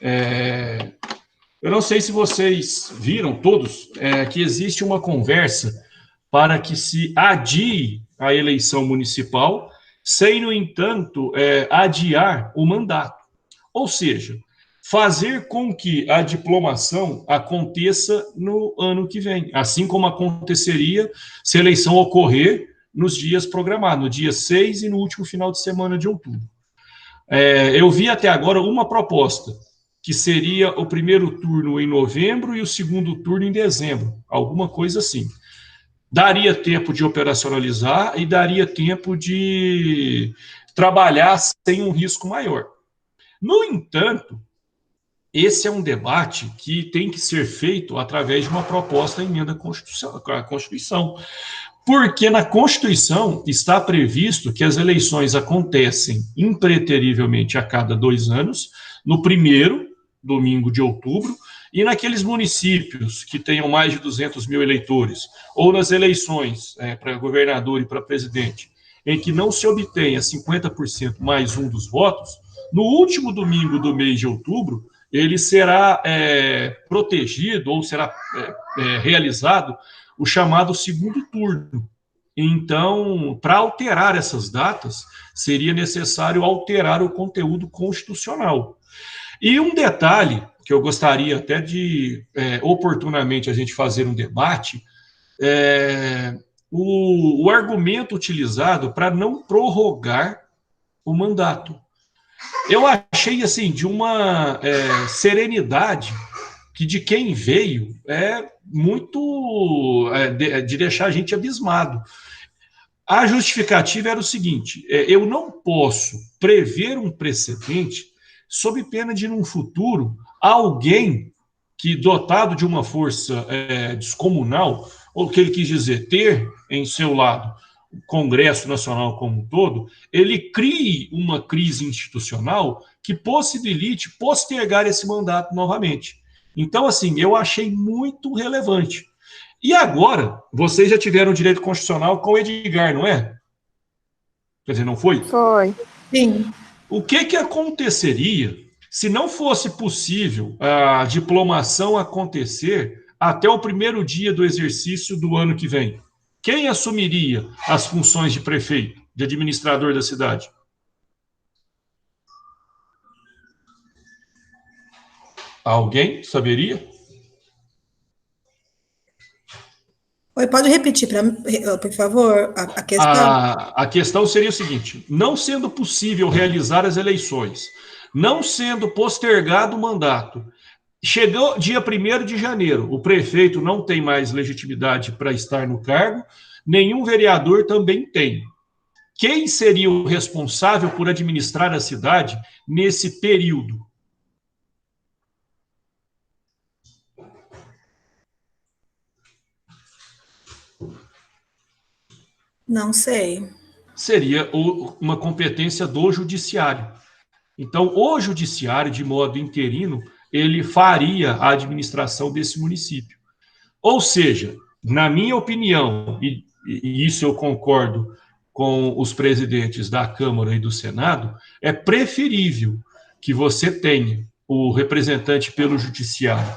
Eu não sei se vocês viram todos que existe uma conversa para que se adie a eleição municipal, sem, no entanto, adiar o mandato. Ou seja, fazer com que a diplomação aconteça no ano que vem, assim como aconteceria se a eleição ocorrer nos dias programados, no dia 6 e no último final de semana de outubro. Eu vi até agora uma proposta, que seria o primeiro turno em novembro e o segundo turno em dezembro, alguma coisa assim. Daria tempo de operacionalizar e daria tempo de trabalhar sem um risco maior. No entanto, esse é um debate que tem que ser feito através de uma proposta de emenda à Constituição. Porque na Constituição está previsto que as eleições acontecem impreterivelmente a cada 2 anos, no primeiro domingo de outubro, e naqueles municípios que tenham mais de 200 mil eleitores, ou nas eleições para governador e para presidente, em que não se obtenha 50% mais um dos votos, no último domingo do mês de outubro, ele será protegido ou será realizado o chamado segundo turno. Então, para alterar essas datas, seria necessário alterar o conteúdo constitucional. E um detalhe que eu gostaria até de, oportunamente, a gente fazer um debate, o argumento utilizado para não prorrogar o mandato. Eu achei, assim, de uma serenidade que de quem veio muito de deixar a gente abismado. A justificativa era o seguinte: eu não posso prever um precedente sob pena de, num futuro, alguém que, dotado de uma força descomunal, ou o que ele quis dizer, ter em seu lado o Congresso Nacional como um todo, ele crie uma crise institucional que possibilite postergar esse mandato novamente. Então, assim, eu achei muito relevante. E agora, vocês já tiveram direito constitucional com o Edgar, não é? Quer dizer, não foi? Foi. Sim. O que aconteceria se não fosse possível a diplomação acontecer até o primeiro dia do exercício do ano que vem? Quem assumiria as funções de prefeito, de administrador da cidade? Alguém saberia? Oi, pode repetir, por favor, a questão? A questão seria o seguinte: não sendo possível realizar as eleições, não sendo postergado o mandato, chegou dia 1º de janeiro, o prefeito não tem mais legitimidade para estar no cargo, nenhum vereador também tem. Quem seria o responsável por administrar a cidade nesse período? Não sei. Seria uma competência do judiciário. Então, o judiciário, de modo interino, ele faria a administração desse município. Ou seja, na minha opinião, e isso eu concordo com os presidentes da Câmara e do Senado, é preferível que você tenha o representante pelo judiciário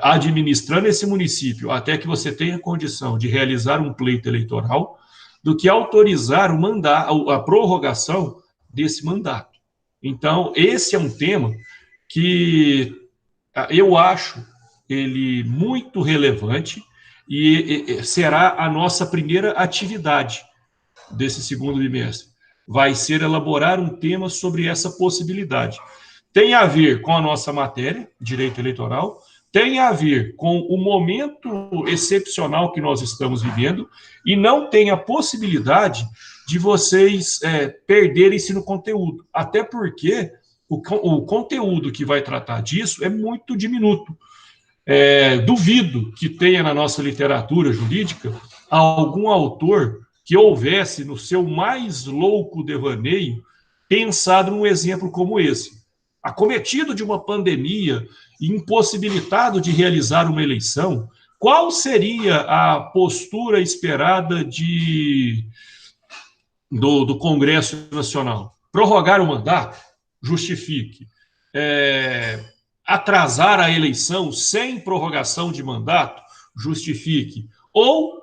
administrando esse município até que você tenha condição de realizar um pleito eleitoral, do que autorizar o mandato, a prorrogação desse mandato. Então, esse é um tema que eu acho ele muito relevante e será a nossa primeira atividade desse segundo bimestre. Vai ser elaborar um tema sobre essa possibilidade. Tem a ver com a nossa matéria, direito eleitoral, tem a ver com o momento excepcional que nós estamos vivendo e não tem a possibilidade de vocês perderem-se no conteúdo. Até porque o conteúdo que vai tratar disso é muito diminuto. Duvido que tenha na nossa literatura jurídica algum autor que houvesse, no seu mais louco devaneio, pensado num exemplo como esse. Acometido de uma pandemia e impossibilitado de realizar uma eleição, qual seria a postura esperada do Congresso Nacional? Prorrogar o mandato? Justifique. atrasar a eleição sem prorrogação de mandato justifique, ou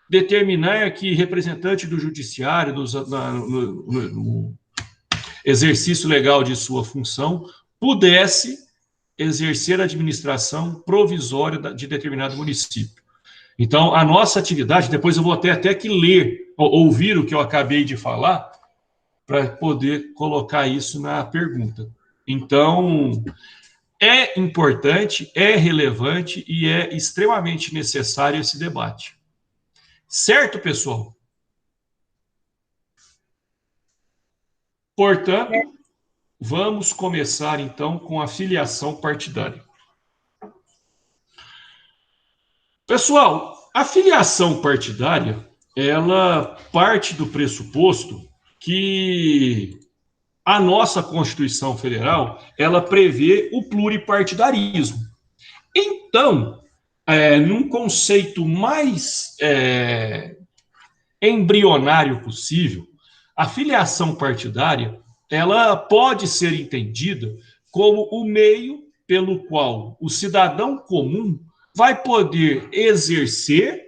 determinar que representante do judiciário no exercício legal de sua função pudesse exercer a administração provisória de determinado município. Então, a nossa atividade, depois eu vou até que ler, ouvir o que eu acabei de falar, para poder colocar isso na pergunta. Então, é importante, é relevante e é extremamente necessário esse debate. Certo, pessoal? Portanto, vamos começar, então, com a filiação partidária. Pessoal, a filiação partidária, ela parte do pressuposto que a nossa Constituição Federal, ela prevê o pluripartidarismo. Então, num conceito mais embrionário possível, a filiação partidária, ela pode ser entendida como o meio pelo qual o cidadão comum vai poder exercer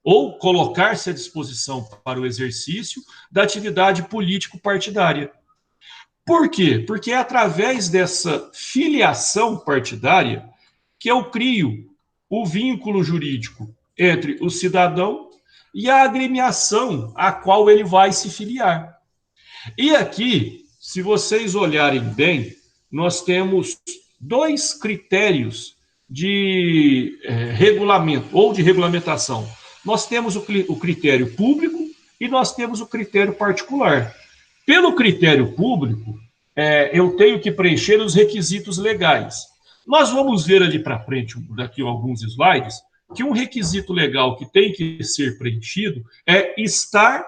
ou colocar-se à disposição para o exercício da atividade político-partidária. Por quê? Porque é através dessa filiação partidária que eu crio o vínculo jurídico entre o cidadão e a agremiação a qual ele vai se filiar. E aqui, se vocês olharem bem, nós temos dois critérios de regulamento ou de regulamentação. Nós temos o critério público e nós temos o critério particular. Pelo critério público, eu tenho que preencher os requisitos legais. Nós vamos ver ali para frente, daqui a alguns slides, que um requisito legal que tem que ser preenchido é estar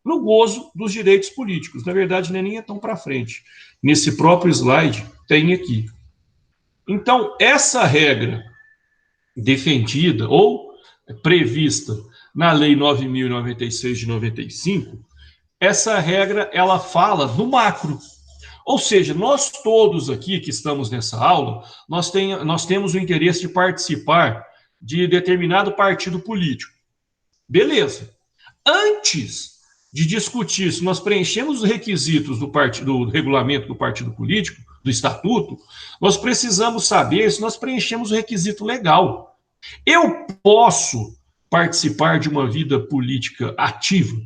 no gozo dos direitos políticos. Na verdade, nem é tão para frente. Nesse próprio slide, tem aqui. Então, essa regra defendida ou prevista na Lei 9.096 de 95, essa regra, ela fala do macro. Ou seja, nós todos aqui que estamos nessa aula, nós temos o interesse de participar de determinado partido político. Beleza. Antes de discutir se nós preenchemos os requisitos do regulamento do partido político, do estatuto, nós precisamos saber se nós preenchemos o requisito legal. Eu posso participar de uma vida política ativa?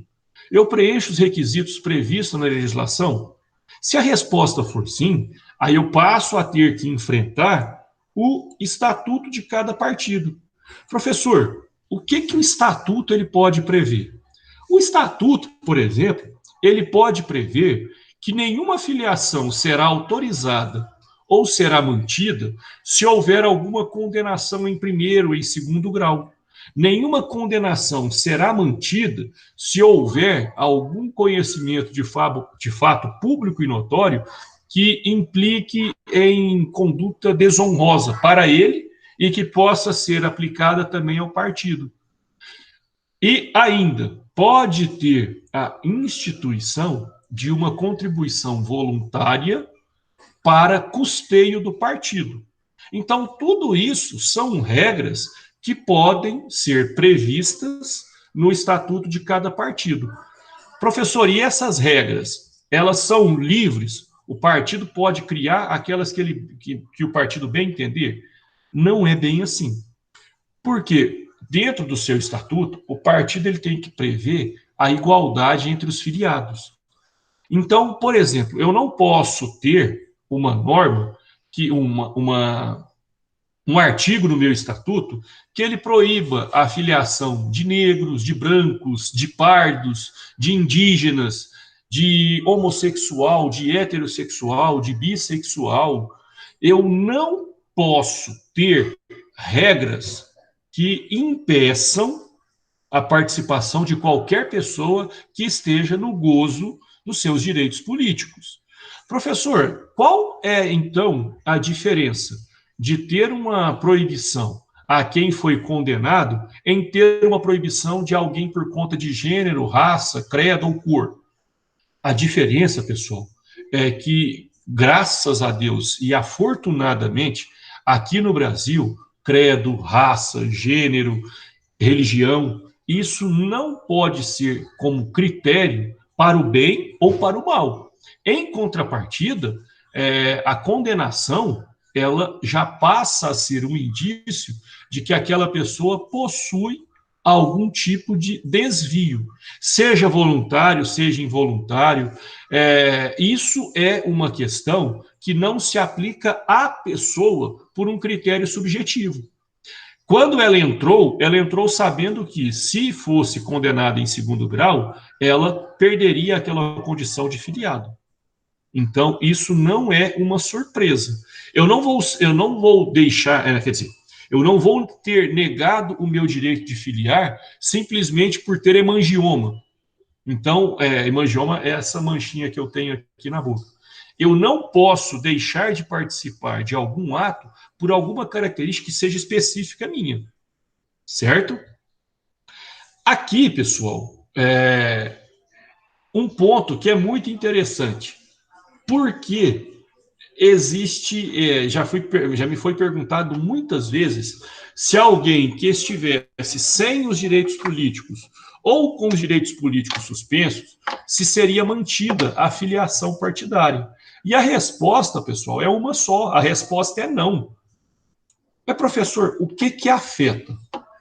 Eu preencho os requisitos previstos na legislação? Se a resposta for sim, aí eu passo a ter que enfrentar o estatuto de cada partido. Professor, o que o estatuto ele pode prever? O estatuto, por exemplo, ele pode prever que nenhuma filiação será autorizada ou será mantida se houver alguma condenação em primeiro ou em segundo grau. Nenhuma condenação será mantida se houver algum conhecimento de fato público e notório que implique em conduta desonrosa para ele e que possa ser aplicada também ao partido. E ainda pode ter a instituição de uma contribuição voluntária para custeio do partido. Então, tudo isso são regras que podem ser previstas no estatuto de cada partido. Professor, e essas regras, elas são livres? O partido pode criar aquelas que o partido bem entender? Não é bem assim. Por quê? Dentro do seu estatuto, o partido ele tem que prever a igualdade entre os filiados. Então, por exemplo, eu não posso ter uma norma, um artigo no meu estatuto, que ele proíba a filiação de negros, de brancos, de pardos, de indígenas, de homossexual, de heterossexual, de bissexual. Eu não posso ter regras que impeçam a participação de qualquer pessoa que esteja no gozo dos seus direitos políticos. Professor, qual é, então, a diferença de ter uma proibição a quem foi condenado em ter uma proibição de alguém por conta de gênero, raça, credo ou cor? A diferença, pessoal, é que, graças a Deus e afortunadamente, Aqui no Brasil, credo, raça, gênero, religião, isso não pode ser como critério para o bem ou para o mal. Em contrapartida, a condenação ela já passa a ser um indício de que aquela pessoa possui algum tipo de desvio, seja voluntário, seja involuntário. Isso é uma questão que não se aplica à pessoa por um critério subjetivo. Quando ela entrou sabendo que, se fosse condenada em segundo grau, ela perderia aquela condição de filiado. Então, isso não é uma surpresa. Eu não vou deixar, quer dizer, eu não vou ter negado o meu direito de filiar simplesmente por ter hemangioma. Então, hemangioma é essa manchinha que eu tenho aqui na boca. Eu não posso deixar de participar de algum ato por alguma característica que seja específica minha, certo? Aqui, pessoal, um ponto que é muito interessante. Porque existe, já me foi perguntado muitas vezes se alguém que estivesse sem os direitos políticos ou com os direitos políticos suspensos, se seria mantida a filiação partidária. E a resposta, pessoal, é uma só. A resposta é não. Mas, professor, o que afeta?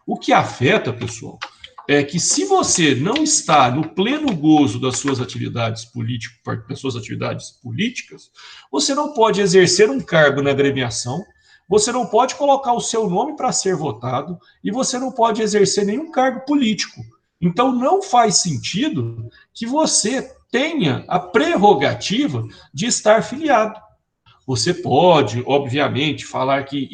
O que afeta, pessoal, é que se você não está no pleno gozo das suas atividades políticas, você não pode exercer um cargo na agremiação, você não pode colocar o seu nome para ser votado e você não pode exercer nenhum cargo político. Então, não faz sentido que você tenha a prerrogativa de estar filiado. Você pode, obviamente, falar que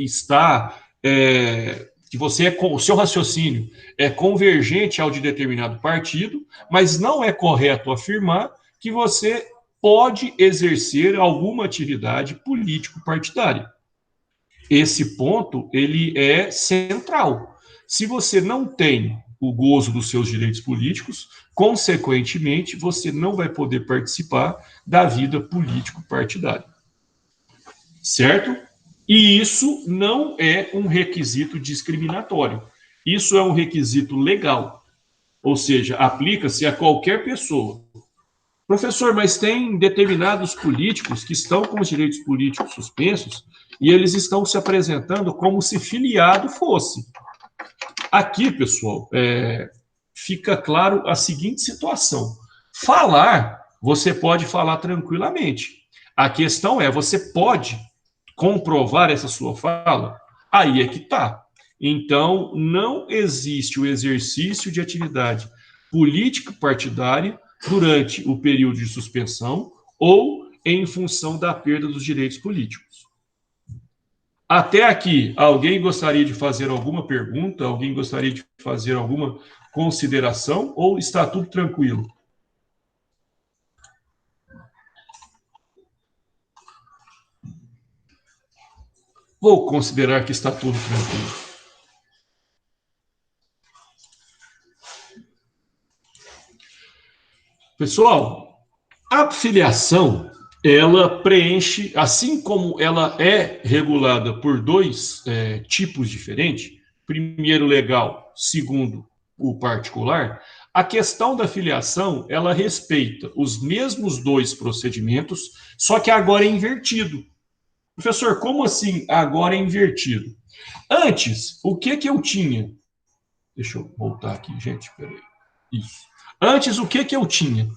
que o seu raciocínio é convergente ao de determinado partido, mas não é correto afirmar que você pode exercer alguma atividade político-partidária. Esse ponto ele é central. Se você não tem o gozo dos seus direitos políticos, consequentemente, você não vai poder participar da vida político-partidária. Certo? E isso não é um requisito discriminatório. Isso é um requisito legal. Ou seja, aplica-se a qualquer pessoa. Professor, mas tem determinados políticos que estão com os direitos políticos suspensos e eles estão se apresentando como se filiado fosse. Aqui, pessoal, fica claro a seguinte situação. Falar, você pode falar tranquilamente. A questão é, você pode comprovar essa sua fala? Aí é que está. Então, não existe o exercício de atividade política partidária durante o período de suspensão ou em função da perda dos direitos políticos. Até aqui, alguém gostaria de fazer alguma pergunta? Alguém gostaria de fazer alguma consideração? Ou está tudo tranquilo? Vou considerar que está tudo tranquilo. Pessoal, a filiação, ela preenche, assim como ela é regulada por dois tipos diferentes, primeiro legal, segundo o particular, a questão da filiação, ela respeita os mesmos dois procedimentos, só que agora é invertido. Professor, como assim agora é invertido? Antes, o que eu tinha? Deixa eu voltar aqui, gente, peraí. Isso. Antes, o que eu tinha?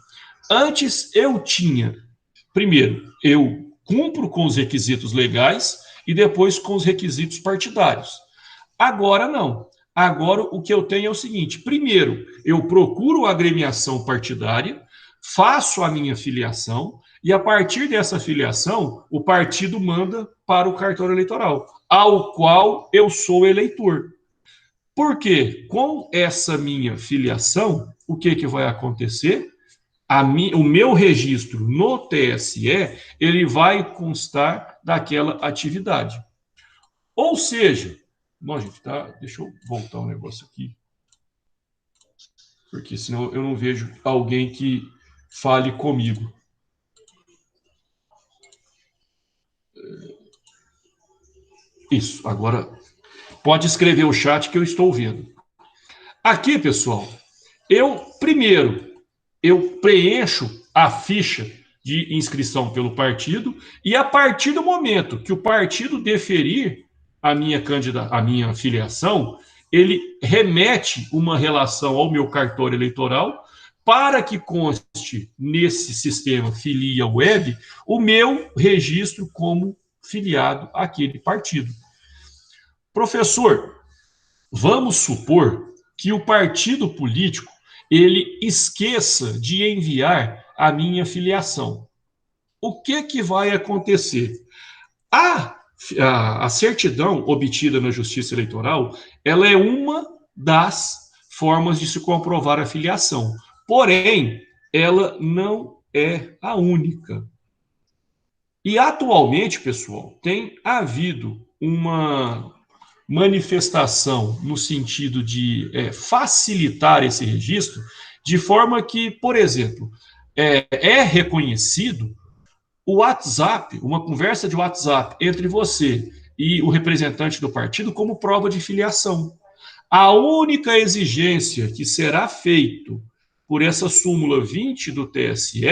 Antes, eu tinha, primeiro, eu cumpro com os requisitos legais e depois com os requisitos partidários. Agora, não. Agora, o que eu tenho é o seguinte: primeiro, eu procuro a agremiação partidária, faço a minha filiação, e a partir dessa filiação, o partido manda para o cartório eleitoral, ao qual eu sou eleitor. Porque com essa minha filiação, o que vai acontecer? O meu registro no TSE, ele vai constar daquela atividade. Ou seja, não, gente, tá? Deixa eu voltar um negócio aqui, porque senão eu não vejo alguém que fale comigo. Isso, agora pode escrever o chat que eu estou vendo. Aqui, pessoal, primeiro, eu preencho a ficha de inscrição pelo partido e a partir do momento que o partido deferir a minha filiação, ele remete uma relação ao meu cartório eleitoral para que conste nesse sistema Filia Web o meu registro como filiado àquele partido. Professor, vamos supor que o partido político ele esqueça de enviar a minha filiação. O que vai acontecer? A certidão obtida na Justiça Eleitoral, ela é uma das formas de se comprovar a filiação. Porém, ela não é a única. E atualmente, pessoal, tem havido uma manifestação no sentido de facilitar esse registro, de forma que, por exemplo, é reconhecido o WhatsApp, uma conversa de WhatsApp entre você e o representante do partido como prova de filiação. A única exigência que será feito por essa súmula 20 do TSE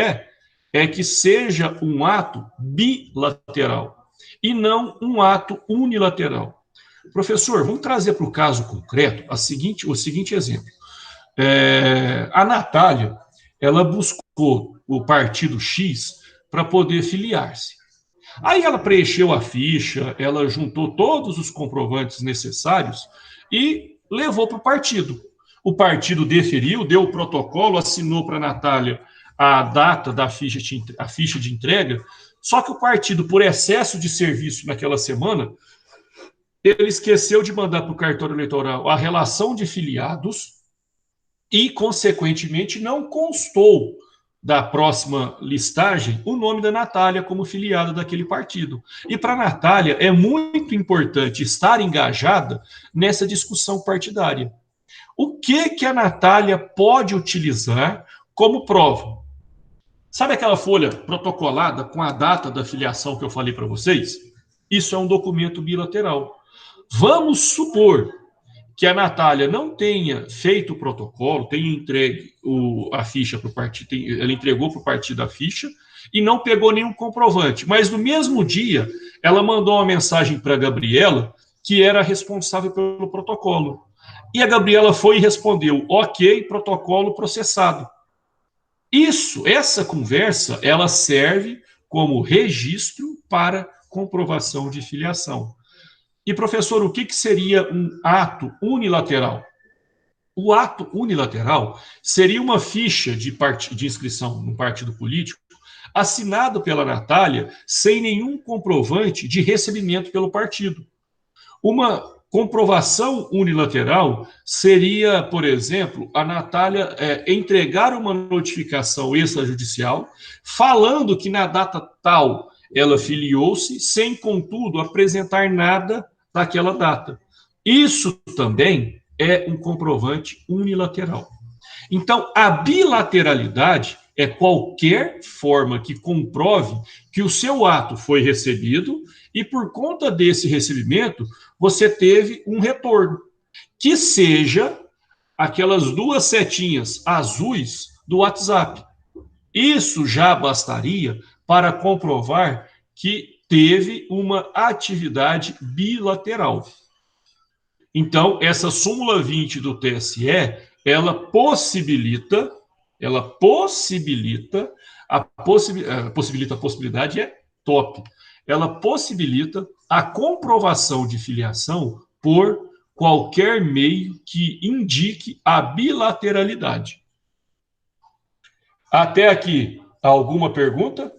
é que seja um ato bilateral e não um ato unilateral. Professor, vamos trazer para o caso concreto o seguinte exemplo. A Natália, ela buscou o partido X para poder filiar-se. Aí ela preencheu a ficha, ela juntou todos os comprovantes necessários e levou para o partido. O partido deferiu, deu o protocolo, assinou para a Natália a data da ficha de entrega, só que o partido, por excesso de serviço naquela semana, ele esqueceu de mandar para o cartório eleitoral a relação de filiados e, consequentemente, não constou da próxima listagem o nome da Natália como filiada daquele partido. E para a Natália é muito importante estar engajada nessa discussão partidária. O que a Natália pode utilizar como prova? Sabe aquela folha protocolada com a data da filiação que eu falei para vocês? Isso é um documento bilateral. Vamos supor que a Natália não tenha feito o protocolo, tenha entregue a ficha para o partido, ela entregou para o partido a ficha e não pegou nenhum comprovante. Mas no mesmo dia, ela mandou uma mensagem para a Gabriela, que era responsável pelo protocolo. E a Gabriela foi e respondeu: ok, protocolo processado. Essa conversa, ela serve como registro para comprovação de filiação. E, professor, o que seria um ato unilateral? O ato unilateral seria uma ficha de inscrição num partido político assinado pela Natália sem nenhum comprovante de recebimento pelo partido. Uma comprovação unilateral seria, por exemplo, a Natália entregar uma notificação extrajudicial falando que na data tal ela filiou-se, sem, contudo, apresentar nada daquela data. Isso também é um comprovante unilateral. Então, a bilateralidade é qualquer forma que comprove que o seu ato foi recebido e, por conta desse recebimento, você teve um retorno, que seja aquelas duas setinhas azuis do WhatsApp. Isso já bastaria para comprovar que teve uma atividade bilateral. Então, essa súmula 20 do TSE, ela possibilita, a possibilidade é top, ela possibilita a comprovação de filiação por qualquer meio que indique a bilateralidade. Até aqui, alguma pergunta?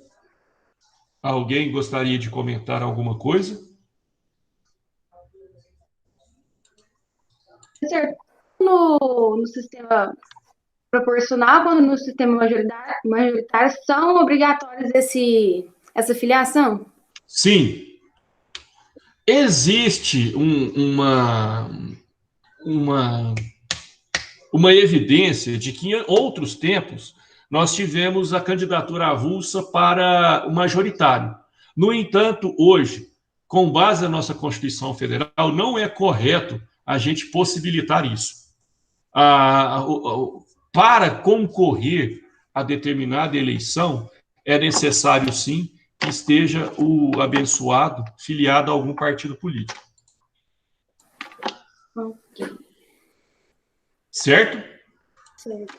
Alguém gostaria de comentar alguma coisa? No sistema proporcional, quando no sistema majoritário, são obrigatórios essa filiação? Sim. Existe uma evidência de que em outros tempos nós tivemos a candidatura avulsa para o majoritário. No entanto, hoje, com base na nossa Constituição Federal, não é correto a gente possibilitar isso. Para concorrer a determinada eleição, é necessário, sim, que esteja o abençoado filiado a algum partido político. Ok. Certo? Certo.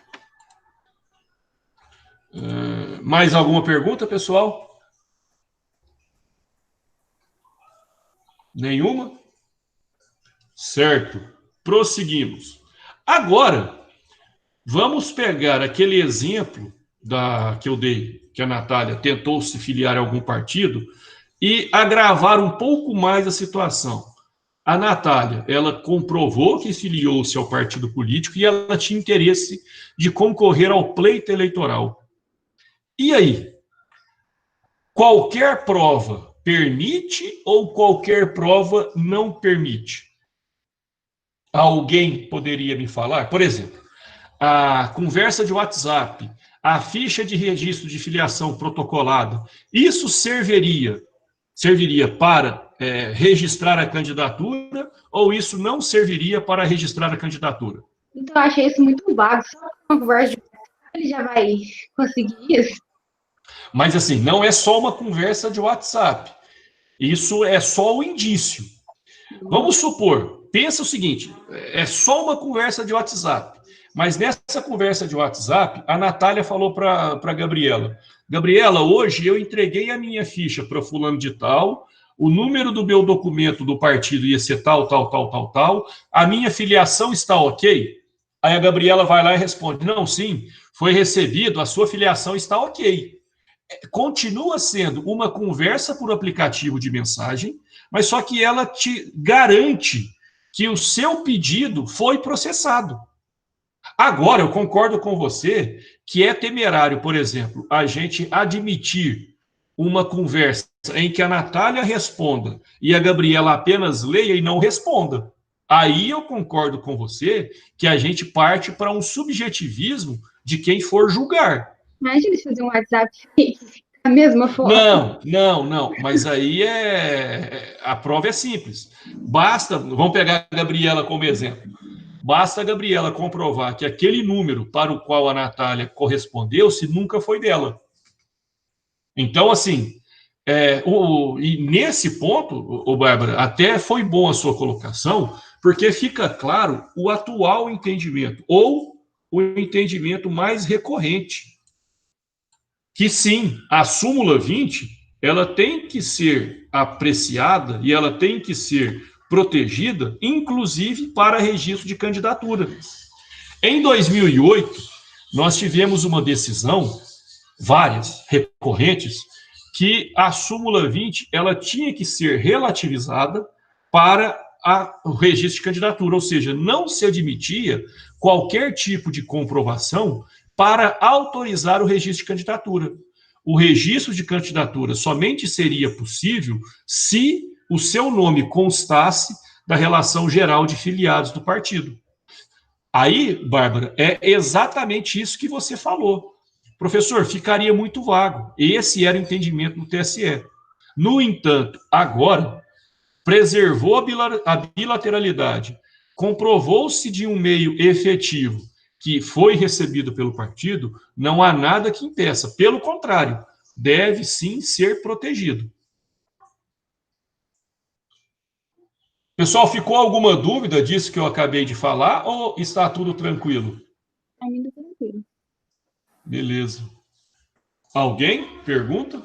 Mais alguma pergunta, pessoal? Nenhuma? Certo. Prosseguimos. Agora, vamos pegar aquele exemplo que eu dei, que a Natália tentou se filiar a algum partido, e agravar um pouco mais a situação. A Natália, ela comprovou que filiou-se ao partido político e ela tinha interesse de concorrer ao pleito eleitoral. E aí? Qualquer prova permite ou qualquer prova não permite? Alguém poderia me falar? Por exemplo, a conversa de WhatsApp, a ficha de registro de filiação protocolada, isso serviria para registrar a candidatura ou isso não serviria para registrar a candidatura? Então, eu achei isso muito vago. Só uma conversa de WhatsApp, ele já vai conseguir isso? Mas, assim, não é só uma conversa de WhatsApp. Isso é só o indício. Vamos supor, pensa o seguinte, é só uma conversa de WhatsApp, mas nessa conversa de WhatsApp, a Natália falou para a Gabriela, Gabriela, hoje eu entreguei a minha ficha para fulano de tal, o número do meu documento do partido ia ser tal, tal, tal, tal, tal, a minha filiação está ok? Aí a Gabriela vai lá e responde, não, sim, foi recebido, a sua filiação está ok. Continua sendo uma conversa por aplicativo de mensagem, mas só que ela te garante que o seu pedido foi processado. Agora, eu concordo com você que é temerário, por exemplo, a gente admitir uma conversa em que a Natália responda e a Gabriela apenas leia e não responda. Aí eu concordo com você que a gente parte para um subjetivismo de quem for julgar. Imagina se fazer um WhatsApp da mesma forma. Não. Mas aí a prova é simples. Basta, vamos pegar a Gabriela como exemplo. Basta a Gabriela comprovar que aquele número para o qual a Natália correspondeu se nunca foi dela. Então, assim, e nesse ponto, Bárbara, até foi bom a sua colocação, porque fica claro o atual entendimento, ou o entendimento mais recorrente, que sim, a súmula 20, ela tem que ser apreciada e ela tem que ser protegida, inclusive para registro de candidatura. Em 2008, nós tivemos uma decisão, várias, recorrentes, que a súmula 20 ela tinha que ser relativizada para o registro de candidatura, ou seja, não se admitia qualquer tipo de comprovação para autorizar o registro de candidatura. O registro de candidatura somente seria possível se o seu nome constasse da relação geral de filiados do partido. Aí, Bárbara, é exatamente isso que você falou. Professor, ficaria muito vago. Esse era o entendimento do TSE. No entanto, agora, preservou a bilateralidade, comprovou-se de um meio efetivo que foi recebido pelo partido, não há nada que impeça. Pelo contrário, deve sim ser protegido. Pessoal, ficou alguma dúvida disso que eu acabei de falar ou está tudo tranquilo? Ainda tranquilo. Beleza. Alguém? Pergunta?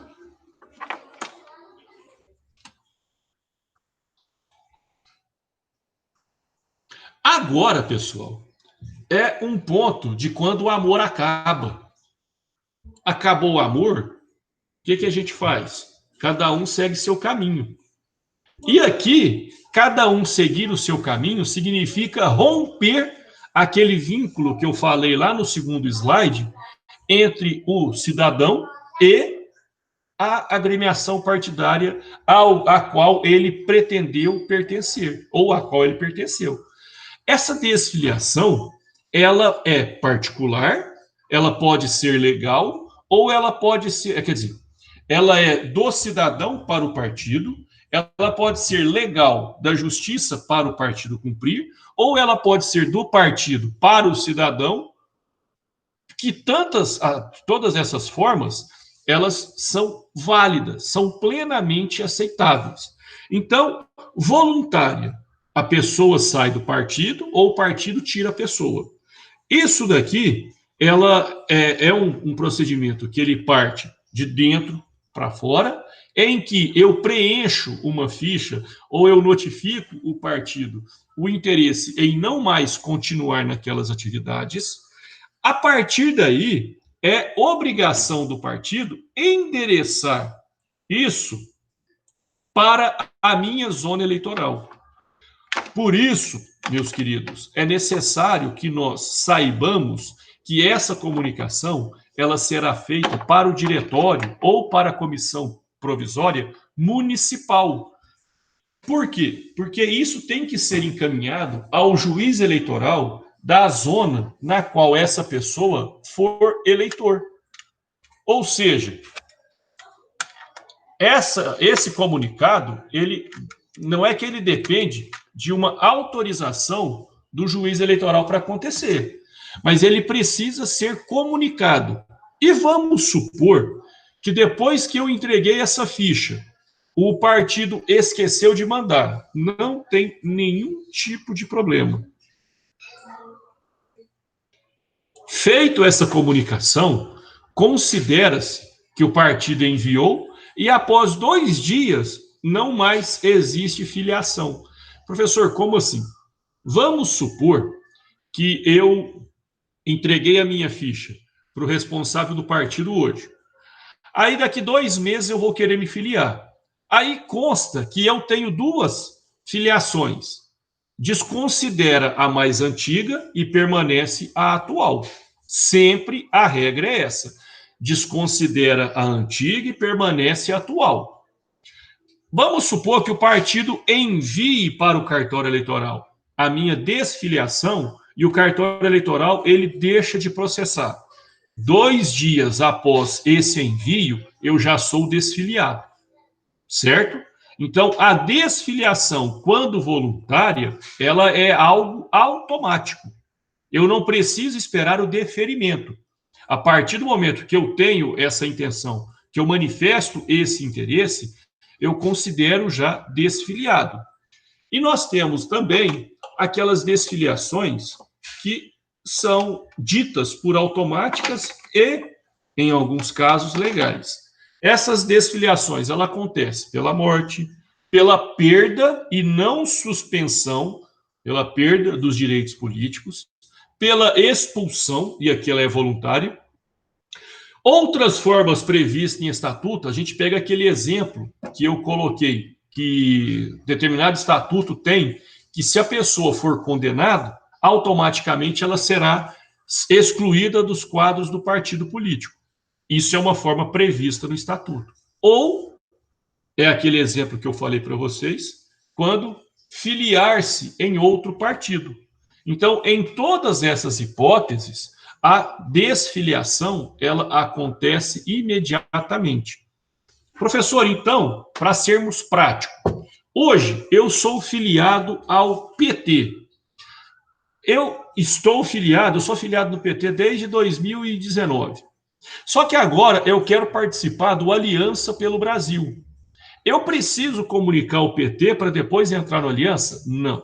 Agora, pessoal, é um ponto de quando o amor acaba. Acabou o amor, o que a gente faz? Cada um segue seu caminho. E aqui, cada um seguir o seu caminho significa romper aquele vínculo que eu falei lá no segundo slide entre o cidadão e a agremiação partidária a qual ele pretendeu pertencer, ou a qual ele pertenceu. Essa desfiliação, ela é particular, ela pode ser legal, ou ela pode ser, quer dizer, ela é do cidadão para o partido, ela pode ser legal da justiça para o partido cumprir, ou ela pode ser do partido para o cidadão, que todas essas formas, elas são válidas, são plenamente aceitáveis. Então, voluntária, a pessoa sai do partido ou o partido tira a pessoa. Isso daqui, ela é um procedimento que ele parte de dentro para fora, em que eu preencho uma ficha ou eu notifico o partido o interesse em não mais continuar naquelas atividades. A partir daí, é obrigação do partido endereçar isso para a minha zona eleitoral. Por isso, meus queridos, é necessário que nós saibamos que essa comunicação ela será feita para o diretório ou para a comissão provisória municipal. Por quê? Porque isso tem que ser encaminhado ao juiz eleitoral da zona na qual essa pessoa for eleitor. Ou seja, esse comunicado, ele não é que ele depende de uma autorização do juiz eleitoral para acontecer, mas ele precisa ser comunicado. E vamos supor que depois que eu entreguei essa ficha, o partido esqueceu de mandar. Não tem nenhum tipo de problema. Feito essa comunicação, considera-se que o partido enviou e após 2 dias não mais existe filiação. Professor, como assim? Vamos supor que eu entreguei a minha ficha para o responsável do partido hoje. Aí daqui 2 meses eu vou querer me filiar. Aí consta que eu tenho 2 filiações. Desconsidera a mais antiga e permanece a atual. Sempre a regra é essa. Desconsidera a antiga e permanece a atual. Vamos supor que o partido envie para o cartório eleitoral a minha desfiliação e o cartório eleitoral ele deixa de processar. 2 dias após esse envio, eu já sou desfiliado, certo? Então, a desfiliação, quando voluntária, ela é algo automático. Eu não preciso esperar o deferimento. A partir do momento que eu tenho essa intenção, que eu manifesto esse interesse, eu considero já desfiliado. E nós temos também aquelas desfiliações que são ditas por automáticas e, em alguns casos, legais. Essas desfiliações, ela acontece pela morte, pela perda e não suspensão, pela perda dos direitos políticos, pela expulsão, e aqui ela é voluntária. Outras formas previstas em estatuto, a gente pega aquele exemplo que eu coloquei, que determinado estatuto tem, que se a pessoa for condenada, automaticamente ela será excluída dos quadros do partido político. Isso é uma forma prevista no estatuto. Ou é aquele exemplo que eu falei para vocês, quando filiar-se em outro partido. Então, em todas essas hipóteses, a desfiliação ela acontece imediatamente. Professor, então, para sermos práticos, hoje eu sou filiado ao PT. Eu sou filiado no PT desde 2019. Só que agora eu quero participar do Aliança pelo Brasil. Eu preciso comunicar o PT para depois entrar no Aliança? Não.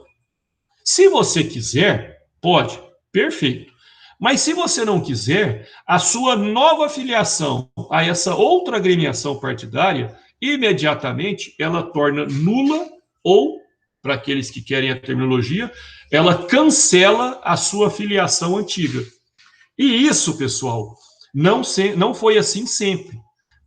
Se você quiser, pode, perfeito. Mas se você não quiser, a sua nova filiação a essa outra agremiação partidária, imediatamente ela torna nula ou, para aqueles que querem a terminologia, ela cancela a sua filiação antiga. E isso, pessoal, não foi assim sempre.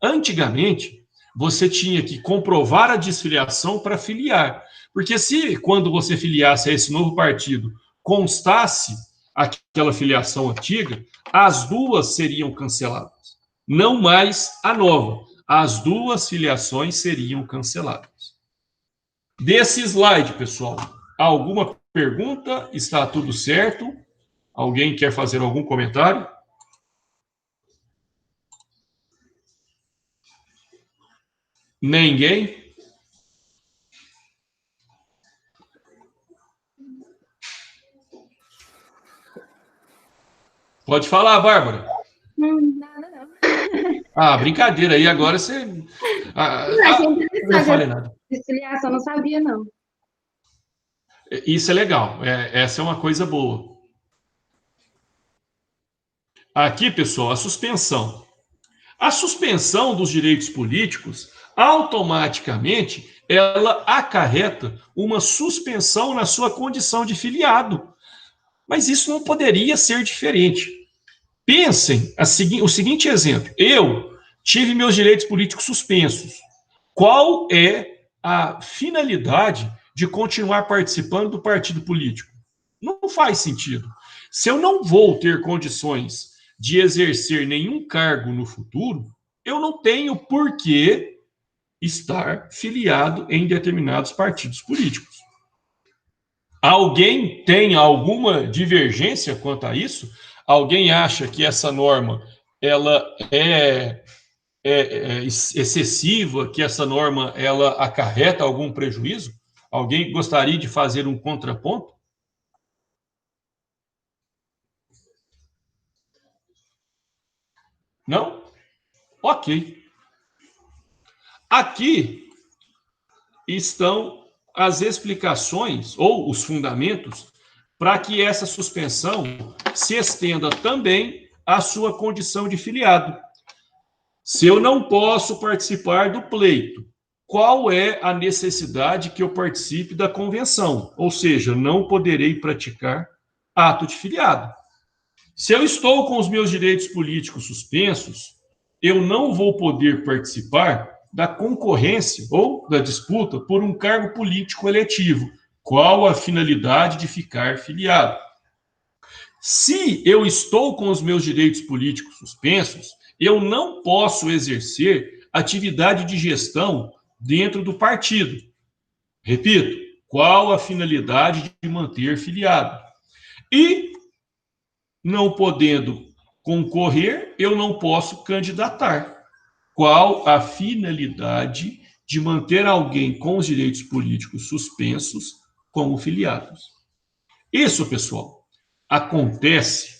Antigamente, você tinha que comprovar a desfiliação para filiar. Porque se, quando você filiasse a esse novo partido, constasse aquela filiação antiga, as 2 seriam canceladas. Não mais a nova. As 2 filiações seriam canceladas. Desse slide, pessoal, alguma pergunta? Está tudo certo? Alguém quer fazer algum comentário? Ninguém? Pode falar, Bárbara. Nada não. Ah, brincadeira. Aí agora você... Achei não interessante falei essa nada. filiação, não sabia, não. Isso é legal. Essa é uma coisa boa. Aqui, pessoal, a suspensão. A suspensão dos direitos políticos, automaticamente, ela acarreta uma suspensão na sua condição de filiado. Mas isso não poderia ser diferente. Pensem o seguinte exemplo. Eu tive meus direitos políticos suspensos. Qual é a finalidade de continuar participando do partido político? Não faz sentido. Se eu não vou ter condições de exercer nenhum cargo no futuro, eu não tenho por que estar filiado em determinados partidos políticos. Alguém tem alguma divergência quanto a isso? Alguém acha que essa norma ela é excessiva, que essa norma ela acarreta algum prejuízo? Alguém gostaria de fazer um contraponto? Não? Ok. Aqui estão as explicações ou os fundamentos para que essa suspensão se estenda também à sua condição de filiado. Se eu não posso participar do pleito, qual é a necessidade que eu participe da convenção? Ou seja, não poderei praticar ato de filiado. Se eu estou com os meus direitos políticos suspensos, eu não vou poder participar da concorrência ou da disputa por um cargo político eletivo. Qual a finalidade de ficar filiado? Se eu estou com os meus direitos políticos suspensos, eu não posso exercer atividade de gestão dentro do partido. Repito, qual a finalidade de manter filiado? E, não podendo concorrer, eu não posso candidatar. Qual a finalidade de manter alguém com os direitos políticos suspensos como filiados? Isso, pessoal, acontece.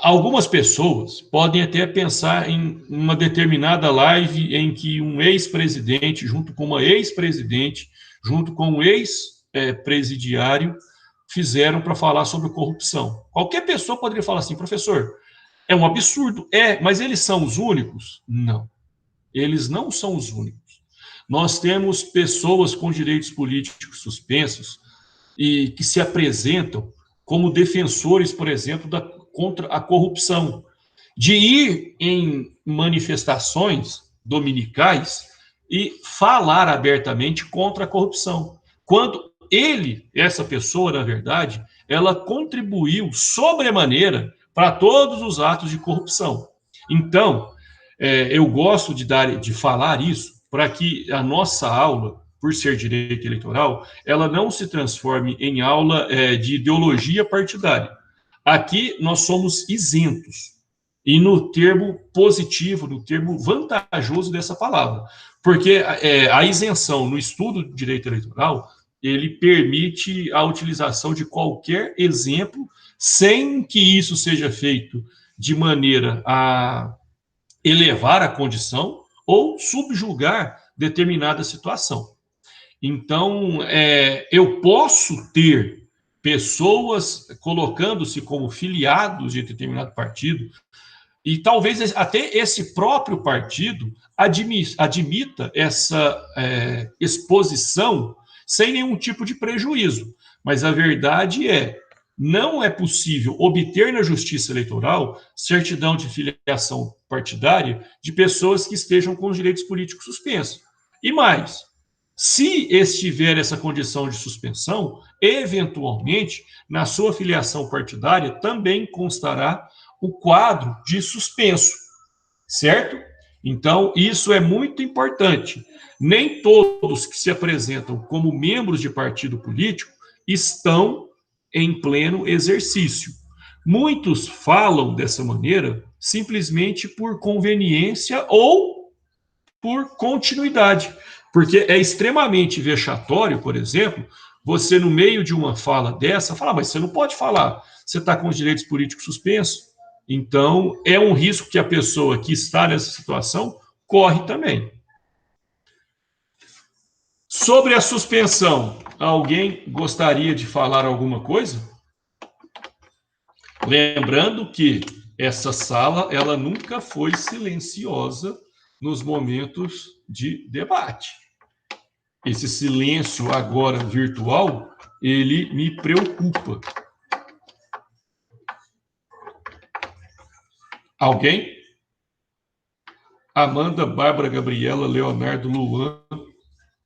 Algumas pessoas podem até pensar em uma determinada live em que um ex-presidente, junto com uma ex-presidente, junto com um ex-presidiário, fizeram para falar sobre corrupção. Qualquer pessoa poderia falar assim, professor, é um absurdo. Mas eles são os únicos? Não. Eles não são os únicos. Nós temos pessoas com direitos políticos suspensos e que se apresentam como defensores, por exemplo, contra a corrupção, de ir em manifestações dominicais e falar abertamente contra a corrupção. Quando essa pessoa, na verdade, ela contribuiu sobremaneira para todos os atos de corrupção. Então, eu gosto de falar isso para que a nossa aula, por ser direito eleitoral, ela não se transforme em aula de ideologia partidária. Aqui nós somos isentos, e no termo positivo, no termo vantajoso dessa palavra, porque a isenção no estudo de direito eleitoral, ele permite a utilização de qualquer exemplo, sem que isso seja feito de maneira a elevar a condição ou subjugar determinada situação. Então, eu posso ter pessoas colocando-se como filiados de determinado partido, e talvez até esse próprio partido admita essa exposição sem nenhum tipo de prejuízo. Mas a verdade não é possível obter na Justiça Eleitoral certidão de filiação partidária de pessoas que estejam com os direitos políticos suspensos. E mais, se estiver essa condição de suspensão, eventualmente, na sua filiação partidária também constará o quadro de suspenso, certo? Então, isso é muito importante. Nem todos que se apresentam como membros de partido político estão em pleno exercício. Muitos falam dessa maneira simplesmente por conveniência ou por continuidade, porque é extremamente vexatório, por exemplo, você, no meio de uma fala dessa, fala, mas você não pode falar, você está com os direitos políticos suspensos. Então, é um risco que a pessoa que está nessa situação corre também. Sobre a suspensão, alguém gostaria de falar alguma coisa? Lembrando que essa sala, ela nunca foi silenciosa nos momentos de debate. Esse silêncio agora virtual, ele me preocupa. Alguém? Amanda, Bárbara, Gabriela, Leonardo, Luan,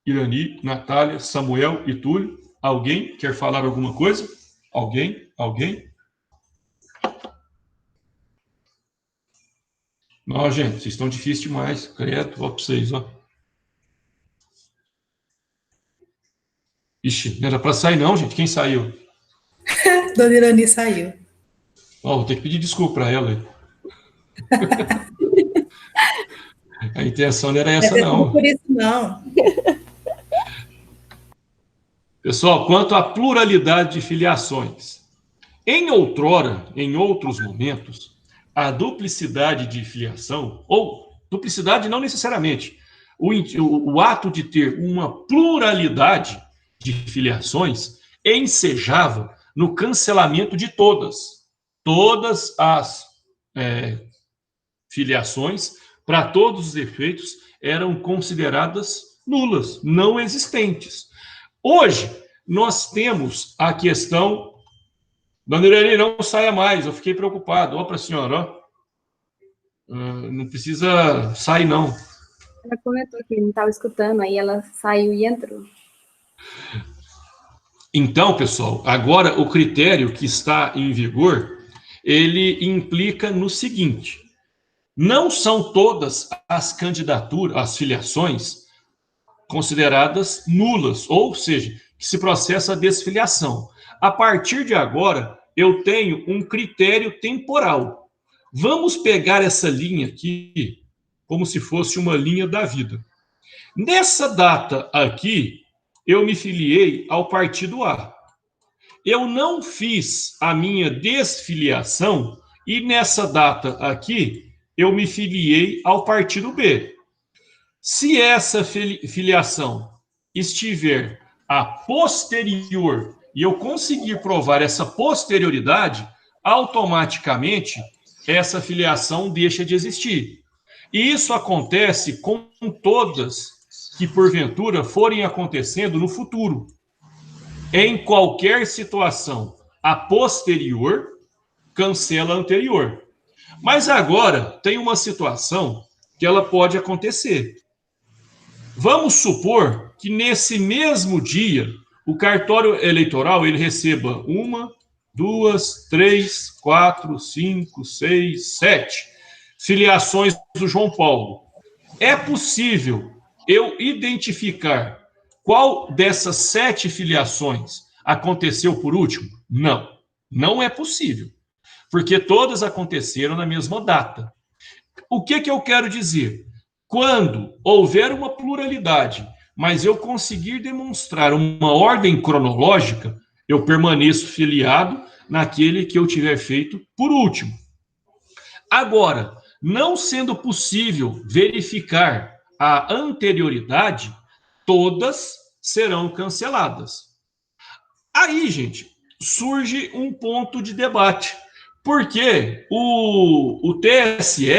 Irani, Natália, Samuel e Túlio. Alguém quer falar alguma coisa? Alguém? Alguém? Não, gente, vocês estão difíceis demais. Credo, ó pra vocês, ó. Ixi, não era pra sair não, gente. Quem saiu? Dona Irani saiu. Ó, vou ter que pedir desculpa pra ela aí. A intenção não era essa, não. Por isso, não. Pessoal, quanto à pluralidade de filiações. Em outrora, em outros momentos, a duplicidade de filiação, ou duplicidade não necessariamente, o ato de ter uma pluralidade de filiações ensejava no cancelamento de todas as filiações, para todos os efeitos, eram consideradas nulas, não existentes. Hoje, nós temos a questão... Dona Irene, não saia mais, eu fiquei preocupado. Ó para a senhora, ó. Não precisa sair, não. Ela comentou que não estava escutando, aí ela saiu e entrou. Então, pessoal, agora o critério que está em vigor, ele implica no seguinte: não são todas as candidaturas, as filiações, consideradas nulas, ou seja, que se processa a desfiliação. A partir de agora, eu tenho um critério temporal. Vamos pegar essa linha aqui como se fosse uma linha da vida. Nessa data aqui, eu me filiei ao partido A. Eu não fiz a minha desfiliação e nessa data aqui, eu me filiei ao partido B. Se essa filiação estiver a posterior e eu conseguir provar essa posterioridade, automaticamente essa filiação deixa de existir. E isso acontece com todas que porventura forem acontecendo no futuro. Em qualquer situação, a posterior cancela a anterior. Mas agora tem uma situação que ela pode acontecer. Vamos supor que nesse mesmo dia o cartório eleitoral ele receba 1, 2, 3, 4, 5, 6, 7 filiações do João Paulo. É possível eu identificar qual dessas 7 filiações aconteceu por último? Não, não é possível, porque todas aconteceram na mesma data. O que eu quero dizer? Quando houver uma pluralidade, mas eu conseguir demonstrar uma ordem cronológica, eu permaneço filiado naquele que eu tiver feito por último. Agora, não sendo possível verificar a anterioridade, todas serão canceladas. Aí, gente, surge um ponto de debate, porque o TSE,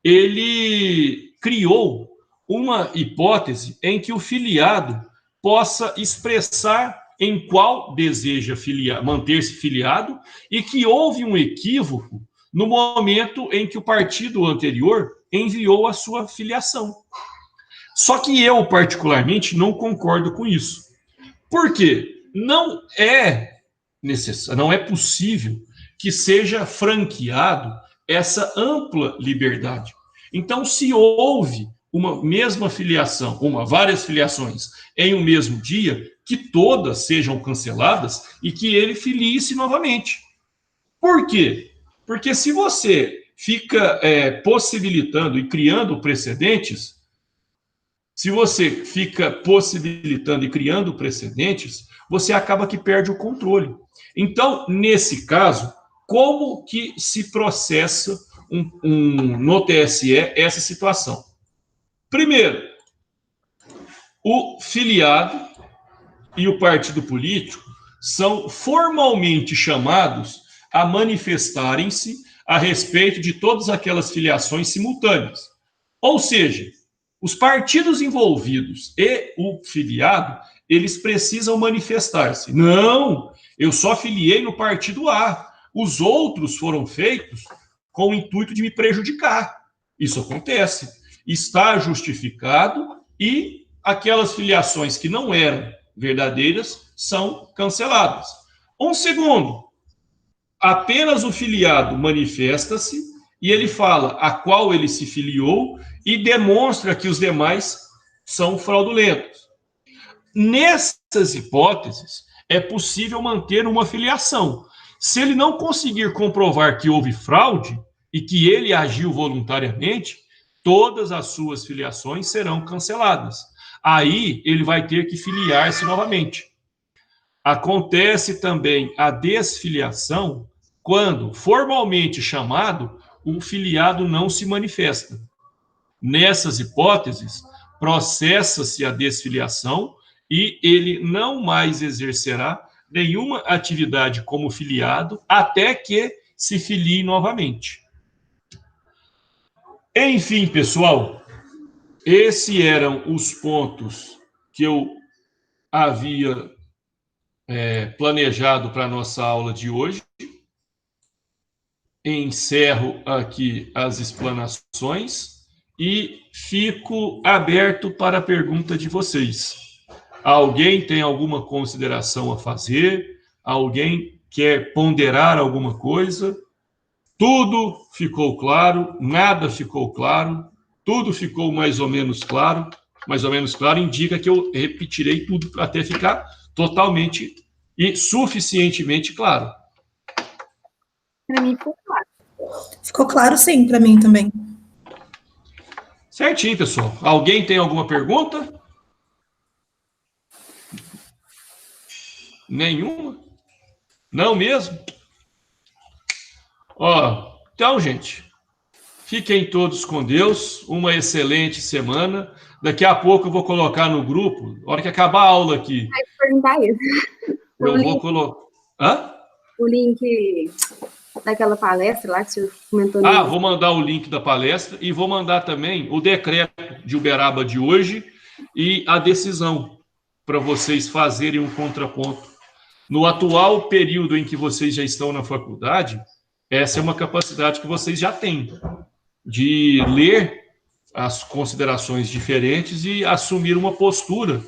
ele criou uma hipótese em que o filiado possa expressar em qual deseja manter-se filiado e que houve um equívoco no momento em que o partido anterior enviou a sua filiação. Só que eu, particularmente, não concordo com isso. Por quê? Não é necessário, não é possível que seja franqueado essa ampla liberdade. Então, se houve uma mesma filiação, várias filiações em um mesmo dia, que todas sejam canceladas e que ele filie-se novamente. Por quê? Porque se você fica possibilitando e criando precedentes, Se você fica possibilitando e criando precedentes, você acaba que perde o controle. Então, nesse caso, como que se processa no TSE essa situação? Primeiro, o filiado e o partido político são formalmente chamados a manifestarem-se a respeito de todas aquelas filiações simultâneas. Ou seja, os partidos envolvidos e o filiado, eles precisam manifestar-se. Não, eu só filiei no partido A. Os outros foram feitos com o intuito de me prejudicar. Isso acontece. Está justificado e aquelas filiações que não eram verdadeiras são canceladas. Um segundo, apenas o filiado manifesta-se e ele fala a qual ele se filiou e demonstra que os demais são fraudulentos. Nessas hipóteses, é possível manter uma filiação. Se ele não conseguir comprovar que houve fraude e que ele agiu voluntariamente, todas as suas filiações serão canceladas. Aí ele vai ter que filiar-se novamente. Acontece também a desfiliação quando, formalmente chamado, o filiado não se manifesta. Nessas hipóteses, processa-se a desfiliação e ele não mais exercerá nenhuma atividade como filiado até que se filie novamente. Enfim, pessoal, esses eram os pontos que eu havia planejado para a nossa aula de hoje. Encerro aqui as explanações e fico aberto para a pergunta de vocês. Alguém tem alguma consideração a fazer? Alguém quer ponderar alguma coisa? Tudo ficou claro? Nada ficou claro? Tudo ficou mais ou menos claro? Mais ou menos claro indica que eu repetirei tudo até ficar totalmente e suficientemente claro. Para mim ficou claro. Ficou claro, sim, para mim também. Certinho, pessoal. Alguém tem alguma pergunta? Nenhuma? Não mesmo? Então, gente, fiquem todos com Deus. Uma excelente semana. Daqui a pouco eu vou colocar no grupo, na hora que acabar a aula aqui. Vai perguntar isso. Eu vou colocar. Hã? O link daquela palestra lá que você comentou. Vou mandar o link da palestra e vou mandar também o decreto de Uberaba de hoje e a decisão para vocês fazerem um contraponto. No atual período em que vocês já estão na faculdade, essa é uma capacidade que vocês já têm de ler as considerações diferentes e assumir uma postura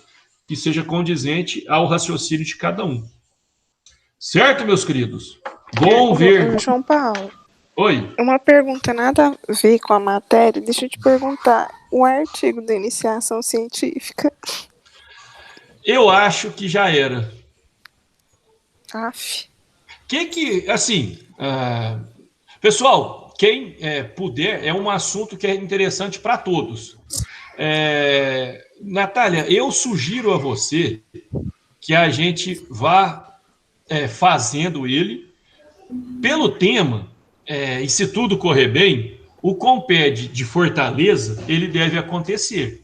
que seja condizente ao raciocínio de cada um. Certo, meus queridos? Bom ver. João Paulo. Oi. Uma pergunta nada a ver com a matéria. Deixa eu te perguntar. O artigo da iniciação científica. Eu acho que já era. Aff. Pessoal, quem puder, é um assunto que é interessante para todos. Natália, eu sugiro a você que a gente vá fazendo ele pelo tema, e se tudo correr bem, o Comped de Fortaleza, ele deve acontecer.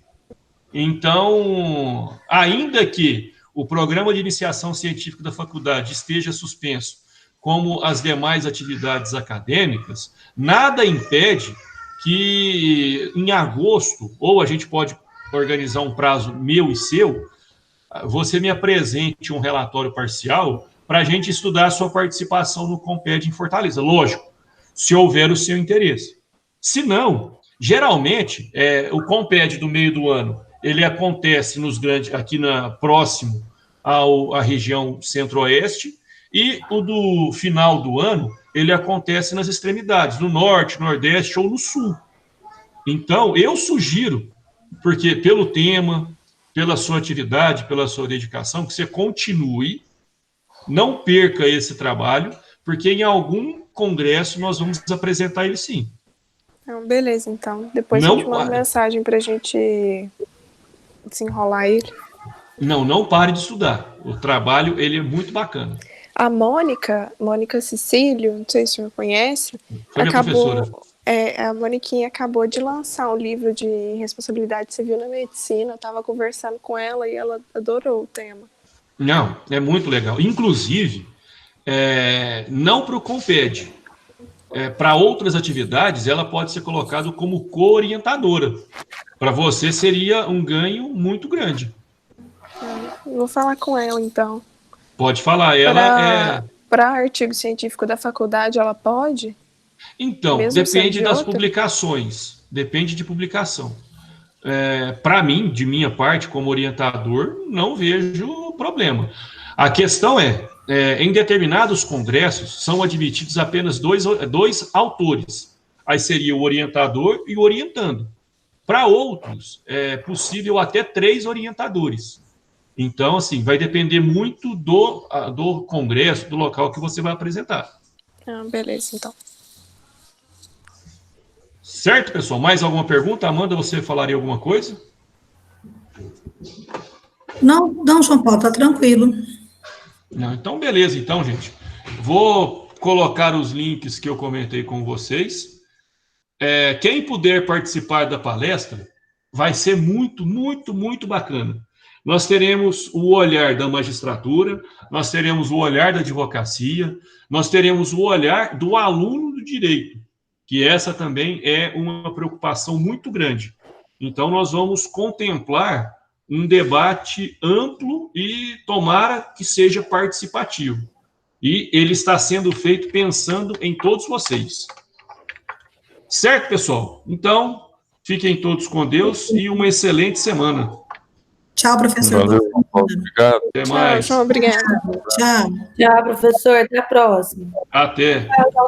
Então, ainda que o programa de iniciação científica da faculdade esteja suspenso, como as demais atividades acadêmicas, nada impede que em agosto, ou a gente pode organizar um prazo meu e seu, você me apresente um relatório parcial para a gente estudar a sua participação no Comped em Fortaleza. Lógico, se houver o seu interesse. Se não, geralmente, o Comped do meio do ano, ele acontece aqui próximo à região centro-oeste, e o do final do ano, ele acontece nas extremidades, no norte, nordeste ou no sul. Então, eu sugiro, porque pelo tema, pela sua atividade, pela sua dedicação, que você continue, não perca esse trabalho, porque em algum congresso nós vamos apresentar ele, sim. Beleza, então. Depois a gente manda mensagem para a gente desenrolar ele. Não pare de estudar. O trabalho, ele é muito bacana. A Mônica Cecílio, não sei se o senhor conhece, Foi minha professora. A Moniquinha acabou de lançar um livro de responsabilidade civil na medicina. Eu estava conversando com ela e ela adorou o tema. Não, é muito legal. Inclusive, não para o Comped, para outras atividades, ela pode ser colocada como co-orientadora. Para você seria um ganho muito grande. Vou falar com ela, então. Pode falar, Para artigo científico da faculdade, ela pode? Então, Mesmo sendo depende de das outra? publicações. Depende de publicação. Para mim, de minha parte, como orientador, não vejo problema. A questão em determinados congressos, são admitidos apenas dois autores. Aí seria o orientador e o orientando. Para outros, é possível até 3 orientadores. Então, assim, vai depender muito do congresso, do local que você vai apresentar. Beleza, então. Certo, pessoal? Mais alguma pergunta? Amanda, você falaria alguma coisa? Não, João Paulo, tá tranquilo. Não, então, beleza. Então, gente, vou colocar os links que eu comentei com vocês. Quem puder participar da palestra, vai ser muito, muito, muito bacana. Nós teremos o olhar da magistratura, nós teremos o olhar da advocacia, nós teremos o olhar do aluno do direito, que essa também é uma preocupação muito grande. Então, nós vamos contemplar um debate amplo e tomara que seja participativo. E ele está sendo feito pensando em todos vocês. Certo, pessoal? Então, fiquem todos com Deus e uma excelente semana. Tchau, professor. Valeu, obrigado. Até mais. Tchau, obrigada. Tchau. Tchau, professor. Até a próxima. Até.